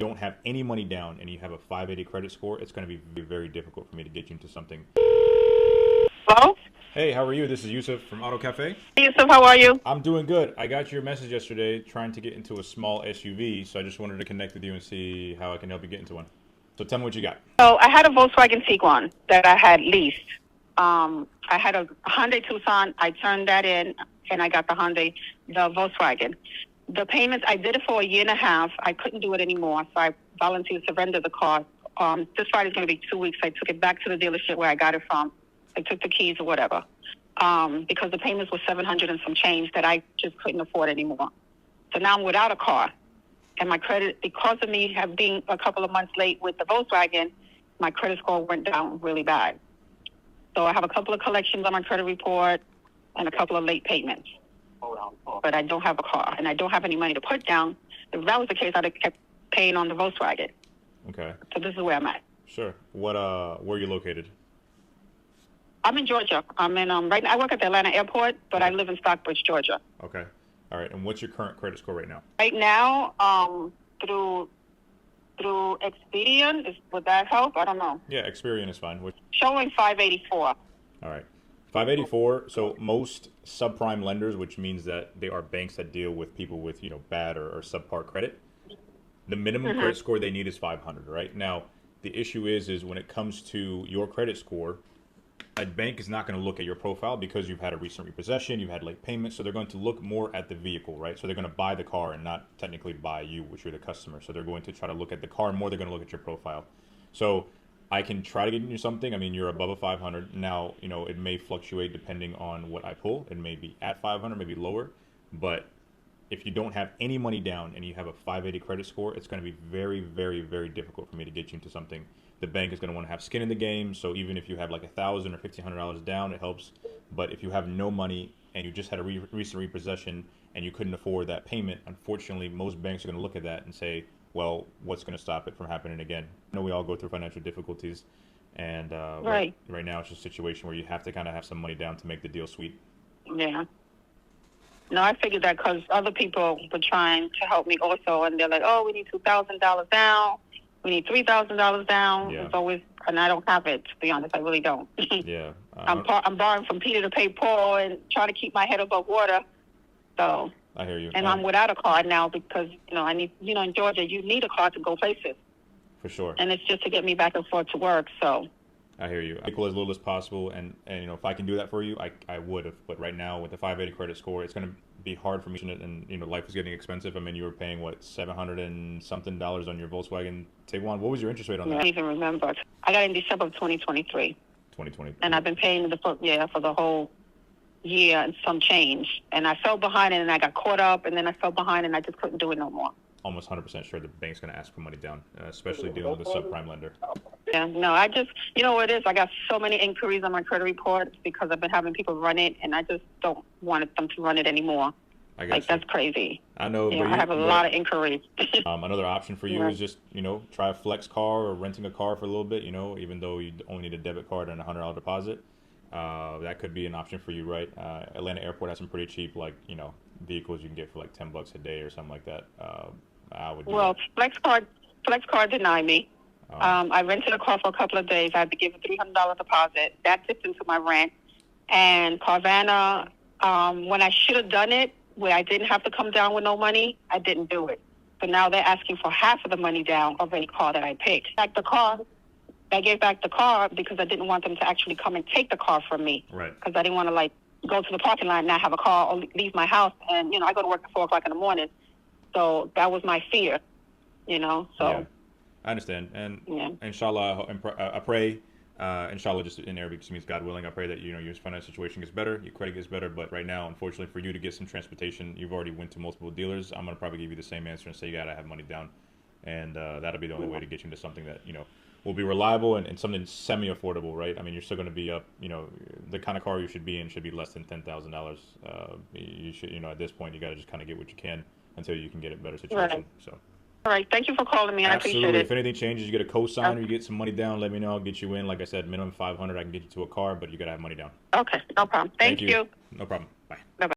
don't have any money down and you have a 580 credit score, it's going to be very difficult for me to get you into something. Hello? Hey, how are you? This is Yusuf from Auto Cafe. Hey, Yusuf, how are you? I'm doing good. I got your message yesterday trying to get into a small SUV, so I just wanted to connect with you and see how I can help you get into one. So tell me what you got. So I had a Volkswagen Tiguan that I had leased. I had a Hyundai Tucson. I turned that in, and I got the Volkswagen. The payments, I did it for a year and a half. I couldn't do it anymore, so I volunteered to surrender the car. This Friday's going to be 2 weeks. I took it back to the dealership where I got it from. I took the keys or whatever, because the payments were $700 and some change that I just couldn't afford anymore. So now I'm without a car, and my credit, because of me being a couple of months late with the Volkswagen, my credit score went down really bad. So I have a couple of collections on my credit report and a couple of late payments. But I don't have a car, and I don't have any money to put down. If that was the case, I'd have kept paying on the Volkswagen. Okay. So this is where I'm at. Sure. Where are you located? I'm in Georgia. I'm in right now. I work at the Atlanta airport, but I live in Stockbridge, Georgia. Okay. All right. And what's your current credit score right now? Right now, through Expedient, would that help? I don't know. Yeah, Experian is fine. Showing 584. All right. 584. So most subprime lenders, which means that they are banks that deal with people with, bad or subpar credit, the minimum credit score they need is 500, right? Now, the issue is when it comes to your credit score, a bank is not going to look at your profile because you've had a recent repossession, you've had late payments, so they're going to look more at the vehicle, right? So they're going to buy the car and not technically buy you, which you're the customer. So they're going to try to look at the car more, they're going to look at your profile. So I can try to get you something. I mean, you're above a 500. Now, it may fluctuate depending on what I pull. It may be at 500, maybe lower. But if you don't have any money down and you have a 580 credit score, it's going to be very, very, very difficult for me to get you into something. The bank is going to want to have skin in the game. So even if you have like $1,000 or $1,500 down, it helps. But if you have no money and you just had a recent repossession and you couldn't afford that payment, unfortunately, most banks are going to look at that and say, well, what's going to stop it from happening again? I know we all go through financial difficulties, and right now it's just a situation where you have to kind of have some money down to make the deal sweet. Yeah. No, I figured that because other people were trying to help me also, and they're like, oh, we need $2,000 down. We need $3,000 down. Yeah. It's always, and I don't have it, to be honest. I really don't. Yeah. I'm borrowing from Peter to pay Paul and trying to keep my head above water. So. I hear you. And I'm without a car now because, I need, in Georgia, you need a car to go places. For sure. And it's just to get me back and forth to work, so. I hear you. Equal as little as possible, and if I can do that for you, I would have. But right now, with the 580 credit score, it's going to be hard for me. And life is getting expensive. I mean, you were paying what, $700 and something on your Volkswagen Tiguan. What was your interest rate on that? I don't even remember. I got it in December of 2023. 2023. And I've been paying for the whole year and some change. And I fell behind, and then I got caught up, and then I fell behind, and I just couldn't do it no more. Almost 100% sure the bank's going to ask for money down, especially dealing with a subprime lender. Yeah, no, I just, what it is, I got so many inquiries on my credit report because I've been having people run it, and I just don't want them to run it anymore. I guess that's crazy. I know. I have a lot of inquiries. Another option for you is just, try a flex car or renting a car for a little bit, even though you only need a debit card and a $100 deposit. That could be an option for you, right? Atlanta Airport has some pretty cheap, vehicles you can get for like $10 a day or something like that. I would. Well, flex card denied me. I rented a car for a couple of days. I had to give a $300 deposit. That tipped into my rent. And Carvana, when I should have done it, where I didn't have to come down with no money, I didn't do it. So now they're asking for half of the money down of any car that I picked. Like the car. I gave back the car because I didn't want them to actually come and take the car from me. Right. Because I didn't want to, go to the parking lot and not have a car or leave my house. And, I go to work at 4 o'clock in the morning. So that was my fear, so. Yeah, I understand. And inshallah, I pray, inshallah, just in Arabic just means God willing. I pray that, your financial situation gets better, your credit gets better. But right now, unfortunately, for you to get some transportation, you've already went to multiple dealers. I'm going to probably give you the same answer and say you got to have money down. And that'll be the only way to get you into something that, will be reliable and something semi-affordable, right? I mean, you're still going to be up, the kind of car you should be in should be less than $10,000. You should, at this point, you got to just kind of get what you can until you can get a better situation. Right. So. All right. Thank you for calling me. I appreciate it. If anything changes, you get a cosign or you get some money down, let me know. I'll get you in. Like I said, minimum 500. I can get you to a car, but you got to have money down. Okay. No problem. Thank you. No problem. Bye. Bye-bye.